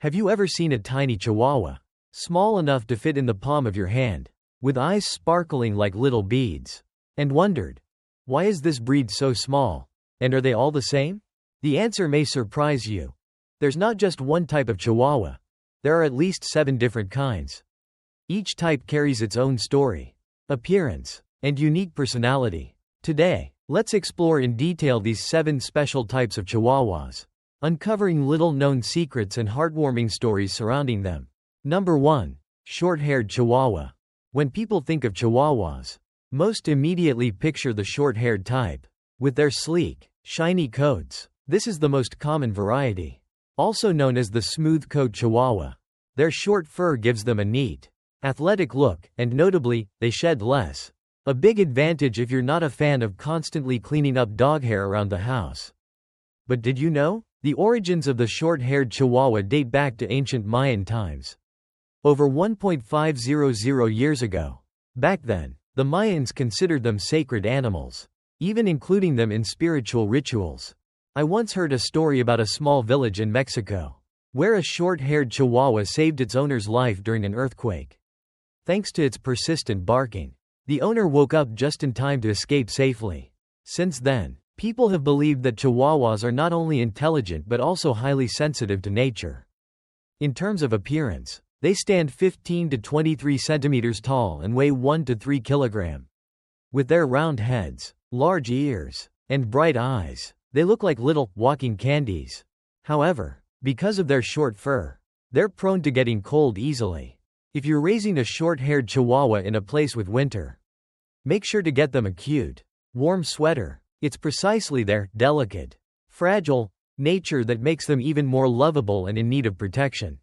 Have you ever seen a tiny Chihuahua, small enough to fit in the palm of your hand, with eyes sparkling like little beads, and wondered, why is this breed so small, and are they all the same? The answer may surprise you. There's not just one type of Chihuahua. There are at least 7 different kinds. Each type carries its own story, appearance, and unique personality. Today, let's explore in detail these 7 special types of Chihuahuas, uncovering little-known secrets and heartwarming stories surrounding them. Number 1. Short-haired Chihuahua. When people think of Chihuahuas, most immediately picture the short-haired type, with their sleek, shiny coats. This is the most common variety, also known as the Smooth Coat Chihuahua. Their short fur gives them a neat, athletic look, and notably, they shed less. A big advantage if you're not a fan of constantly cleaning up dog hair around the house. But did you know? The origins of the short-haired Chihuahua date back to ancient Mayan times. Over 1.500 years ago. Back then, the Mayans considered them sacred animals, even including them in spiritual rituals. I once heard a story about a small village in Mexico, where a short-haired Chihuahua saved its owner's life during an earthquake. Thanks to its persistent barking, the owner woke up just in time to escape safely. Since then, people have believed that Chihuahuas are not only intelligent but also highly sensitive to nature. In terms of appearance, they stand 15 to 23 centimeters tall and weigh 1 to 3 kilograms. With their round heads, large ears, and bright eyes, they look like little, walking candies. However, because of their short fur, they're prone to getting cold easily. If you're raising a short-haired Chihuahua in a place with winter, make sure to get them a cute, warm sweater. It's precisely their delicate, fragile nature that makes them even more lovable and in need of protection.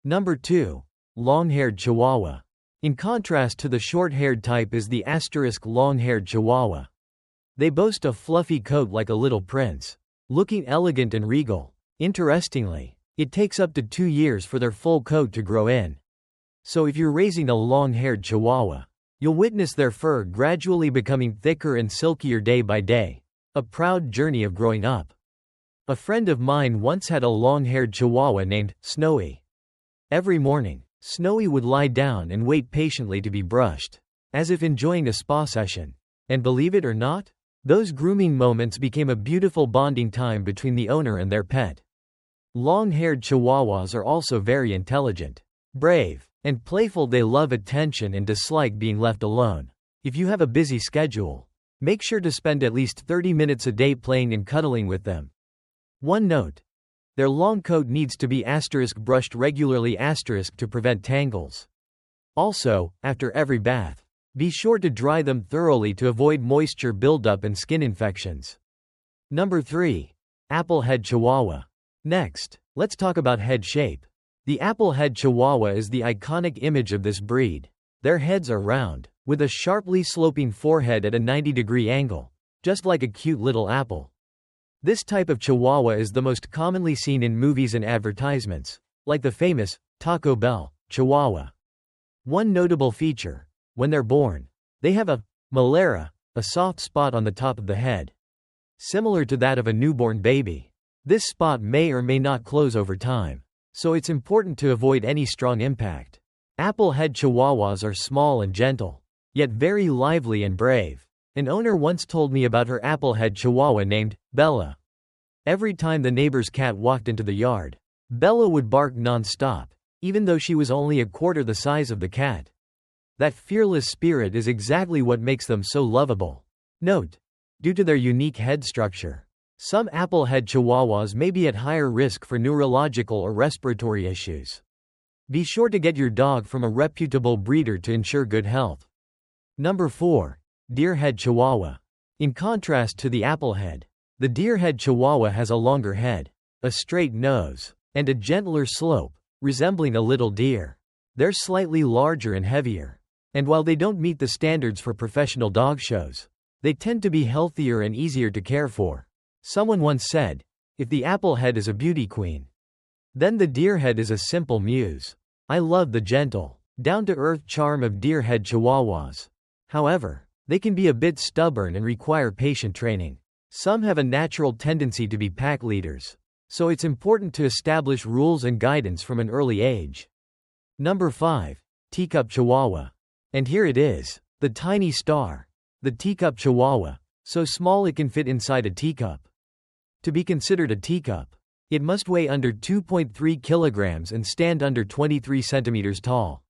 Number 2. Long-haired Chihuahua. In contrast to the short-haired type is the long-haired Chihuahua. They boast a fluffy coat like a little prince, looking elegant and regal. Interestingly, it takes up to 2 years for their full coat to grow in. So if you're raising a long-haired Chihuahua, you'll witness their fur gradually becoming thicker and silkier day by day. A proud journey of growing up. A friend of mine once had a long-haired Chihuahua named Snowy. Every morning, Snowy would lie down and wait patiently to be brushed, as if enjoying a spa session. And believe it or not, those grooming moments became a beautiful bonding time between the owner and their pet. Long-haired Chihuahuas are also very intelligent, brave, and playful. They love attention and dislike being left alone. If you have a busy schedule, make sure to spend at least 30 minutes a day playing and cuddling with them. One note: their long coat needs to be brushed regularly to prevent tangles. Also, after every bath, be sure to dry them thoroughly to avoid moisture buildup and skin infections. Number 3. Apple-head Chihuahua. Next, let's talk about head shape. The apple-head Chihuahua is the iconic image of this breed. Their heads are round, with a sharply sloping forehead at a 90-degree angle, just like a cute little apple. This type of Chihuahua is the most commonly seen in movies and advertisements, like the famous Taco Bell Chihuahua. One notable feature: when they're born, they have a molara, a soft spot on the top of the head, similar to that of a newborn baby. This spot may or may not close over time, so it's important to avoid any strong impact. Apple-head Chihuahuas are small and gentle, yet very lively and brave. An owner once told me about her apple-head Chihuahua named Bella. Every time the neighbor's cat walked into the yard, Bella would bark non-stop, even though she was only a quarter the size of the cat. That fearless spirit is exactly what makes them so lovable. Note: due to their unique head structure, some apple-head Chihuahuas may be at higher risk for neurological or respiratory issues. Be sure to get your dog from a reputable breeder to ensure good health. Number 4. Deerhead Chihuahua. In contrast to the applehead, the deerhead Chihuahua has a longer head, a straight nose, and a gentler slope, resembling a little deer. They're slightly larger and heavier, and while they don't meet the standards for professional dog shows, they tend to be healthier and easier to care for. Someone once said, if the applehead is a beauty queen, then the deerhead is a simple muse. I love the gentle, down-to-earth charm of deerhead Chihuahuas. However, they can be a bit stubborn and require patient training. Some have a natural tendency to be pack leaders, so it's important to establish rules and guidance from an early age. Number 5. Teacup Chihuahua. And here it is, the tiny star. The teacup Chihuahua, so small it can fit inside a teacup. To be considered a teacup, it must weigh under 2.3 kilograms and stand under 23 centimeters tall.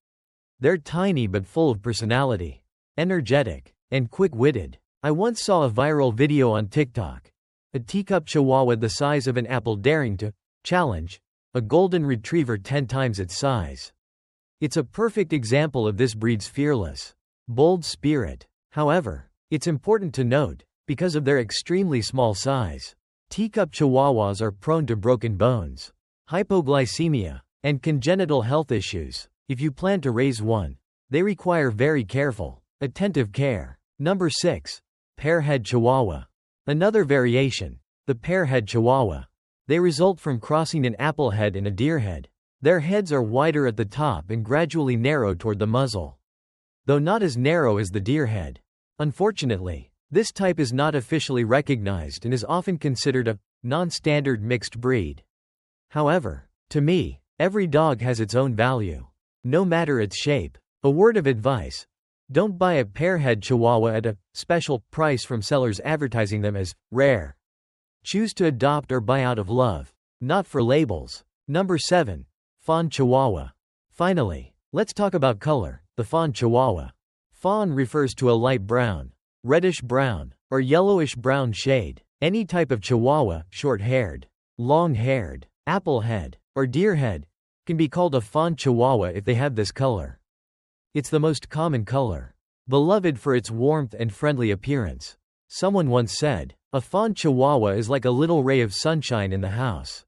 They're tiny but full of personality, energetic, and quick-witted. I once saw a viral video on TikTok. A teacup Chihuahua the size of an apple daring to challenge a golden retriever 10 times its size. It's a perfect example of this breed's fearless, bold spirit. However, it's important to note, because of their extremely small size, teacup Chihuahuas are prone to broken bones, hypoglycemia, and congenital health issues. If you plan to raise one, they require very careful, attentive care. Number 6. Pearhead Chihuahua. Another variation, the pearhead Chihuahua. They result from crossing an applehead and a deerhead. Their heads are wider at the top and gradually narrow toward the muzzle, though not as narrow as the deerhead. Unfortunately, this type is not officially recognized and is often considered a non-standard mixed breed. However, to me, every dog has its own value, no matter its shape. A word of advice: don't buy a pearhead Chihuahua at a special price from sellers advertising them as rare. Choose to adopt or buy out of love, not for labels. Number 7. Fawn Chihuahua. Finally, let's talk about color. The fawn Chihuahua. Fawn refers to a light brown, reddish brown, or yellowish brown shade. Any type of Chihuahua, short-haired, long-haired, applehead, or deerhead, can be called a fawn Chihuahua if they have this color. It's the most common color, beloved for its warmth and friendly appearance. Someone once said, a fawn Chihuahua is like a little ray of sunshine in the house.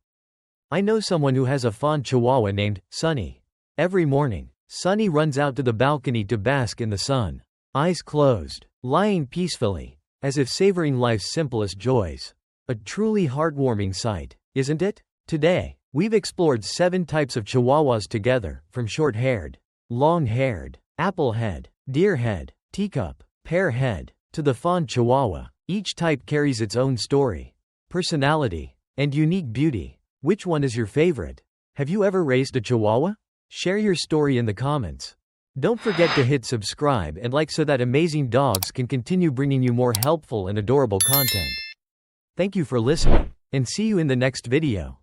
I know someone who has a fawn Chihuahua named Sunny. Every morning, Sunny runs out to the balcony to bask in the sun, eyes closed, lying peacefully, as if savoring life's simplest joys. A truly heartwarming sight, isn't it? Today, we've explored 7 types of Chihuahuas together, from short-haired, long-haired, applehead, deerhead, teacup, pearhead, to the fawn Chihuahua. Each type carries its own story, personality, and unique beauty. Which one is your favorite? Have you ever raised a Chihuahua? Share your story in the comments. Don't forget to hit subscribe and like so that amazing dogs can continue bringing you more helpful and adorable content. Thank you for listening, and see you in the next video.